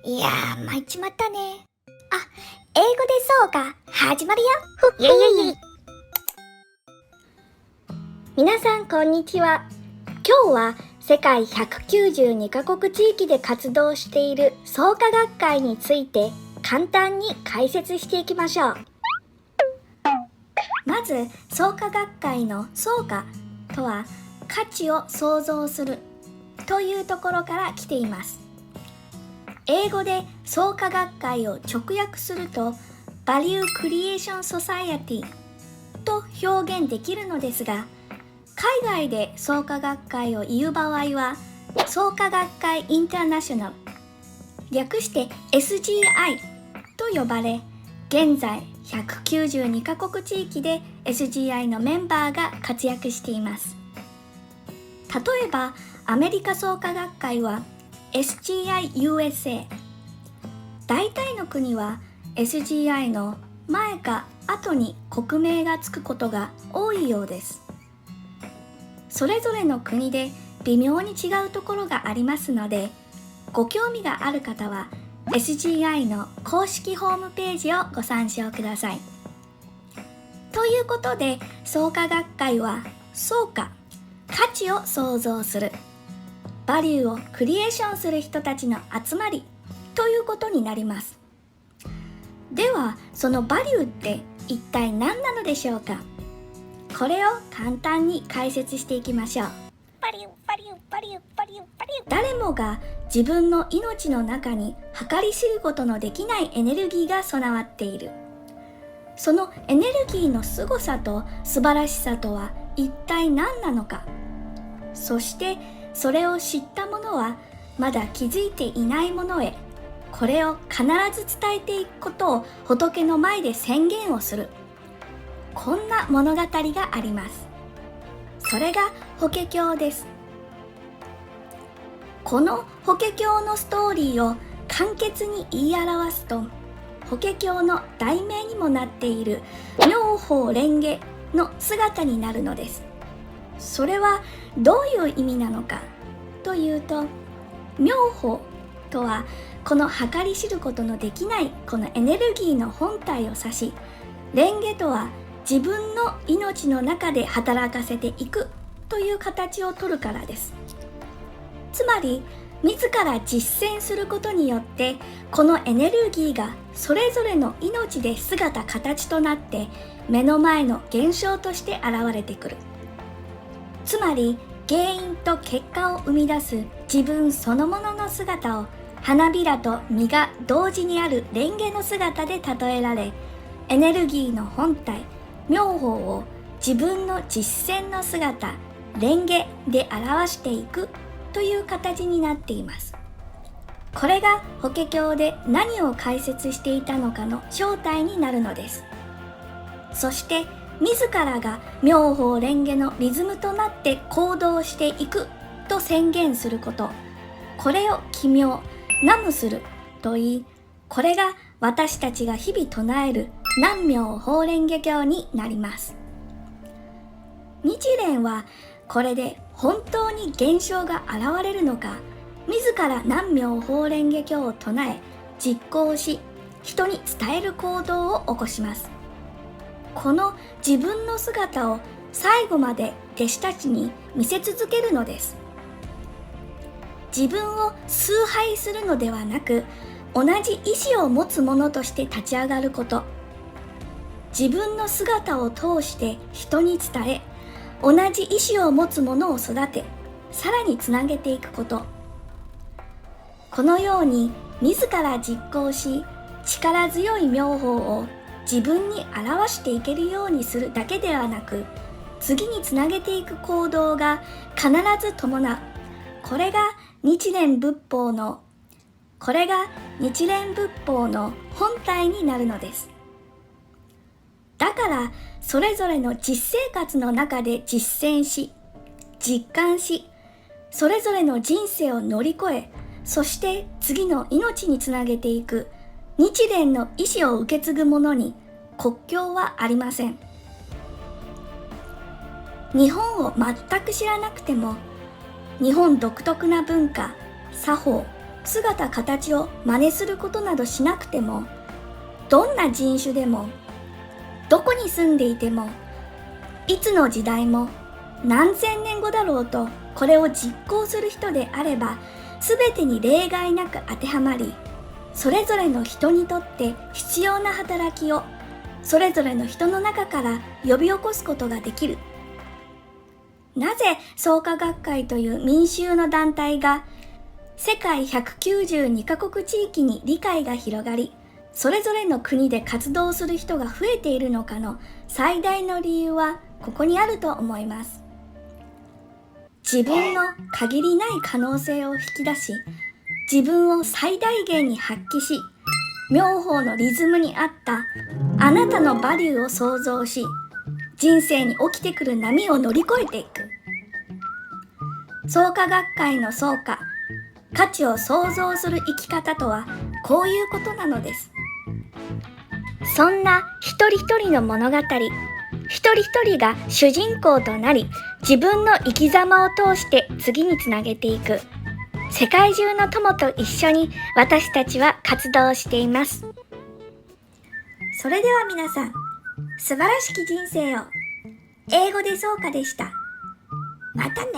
いやー、参っちまったね。あ、英語でそうか、始まるよ。イェイイェイイェイ。皆さん、こんにちは。今日は世界192カ国地域で活動している創価学会について簡単に解説していきましょう。まず、創価学会の創価とは価値を創造するというところから来ています。英語で創価学会を直訳すると Value Creation Society と表現できるのですが、海外で創価学会を言う場合は創価学会インターナショナル、略して SGI と呼ばれ、現在192カ国地域で SGI のメンバーが活躍しています。例えばアメリカ創価学会は SGI USA、 大体の国は SGI の前か後に国名がつくことが多いようです。それぞれの国で微妙に違うところがありますので、ご興味がある方は SGI の公式ホームページをご参照ください。ということで、創価学会は創価、価値を創造する、バリューをクリエーションする人たちの集まりということになります。では、そのバリューって一体何なのでしょうか。これを簡単に解説していきましょう。バリューバリューバリューバリューバリュー。誰もが自分の命の中に計り知ることのできないエネルギーが備わっている。そのエネルギーの凄さと素晴らしさとは一体何なのか。そしてそれを知った者はまだ気づいていない者へ、これを必ず伝えていくことを仏の前で宣言をする。こんな物語があります。それが法華経です。この法華経のストーリーを簡潔に言い表すと、法華経の題名にもなっている妙法蓮華の姿になるのです。それはどういう意味なのかというと、妙法とはこの計り知ることのできないこのエネルギーの本体を指し、蓮華とは自分の命の中で働かせていくという形をとるからです。つまり自ら実践することによって、このエネルギーがそれぞれの命で姿形となって目の前の現象として現れてくる。つまり原因と結果を生み出す自分そのものの姿を花びらと実が同時にある蓮華の姿で例えられ、エネルギーの本体妙法を自分の実践の姿蓮華で表していくという形になっています。これが法華経で何を解説していたのかの正体になるのです。そして自らが妙法蓮華のリズムとなって行動していくと宣言すること、これを起名南無すると言い、これが私たちが日々唱える南妙法蓮華経になります。日蓮はこれで本当に現象が現れるのか、自ら南妙法蓮華経を唱え実行し、人に伝える行動を起こします。この自分の姿を最後まで弟子たちに見せ続けるのです。自分を崇拝するのではなく、同じ意志を持つ者として立ち上がること、自分の姿を通して人に伝え、同じ意志を持つ者を育て、さらにつなげていくこと。このように自ら実行し、力強い妙法を自分に表していけるようにするだけではなく、次につなげていく行動が必ず伴う。これが日蓮仏法の本体になるのです。だからそれぞれの実生活の中で実践し、実感し、それぞれの人生を乗り越え、そして次の命につなげていく日蓮の意志を受け継ぐ者に国境はありません。日本を全く知らなくても、日本独特な文化、作法、姿形を真似することなどしなくても、どんな人種でも、どこに住んでいても、いつの時代も何千年後だろうとこれを実行する人であれば、すべてに例外なく当てはまり、それぞれの人にとって必要な働きをそれぞれの人の中から呼び起こすことができる。なぜ創価学会という民衆の団体が世界192カ国地域に理解が広がり、それぞれの国で活動する人が増えているのかの最大の理由はここにあると思います。自分の限りない可能性を引き出し、自分を最大限に発揮し、妙法のリズムに合ったあなたのバリューを創造し、人生に起きてくる波を乗り越えていく。創価学会の創価、価値を創造する生き方とはこういうことなのです。そんな一人一人の物語、一人一人が主人公となり、自分の生き様を通して次につなげていく。世界中の友と一緒に私たちは活動しています。それでは皆さん、素晴らしき人生を。英語で創価でした。またね。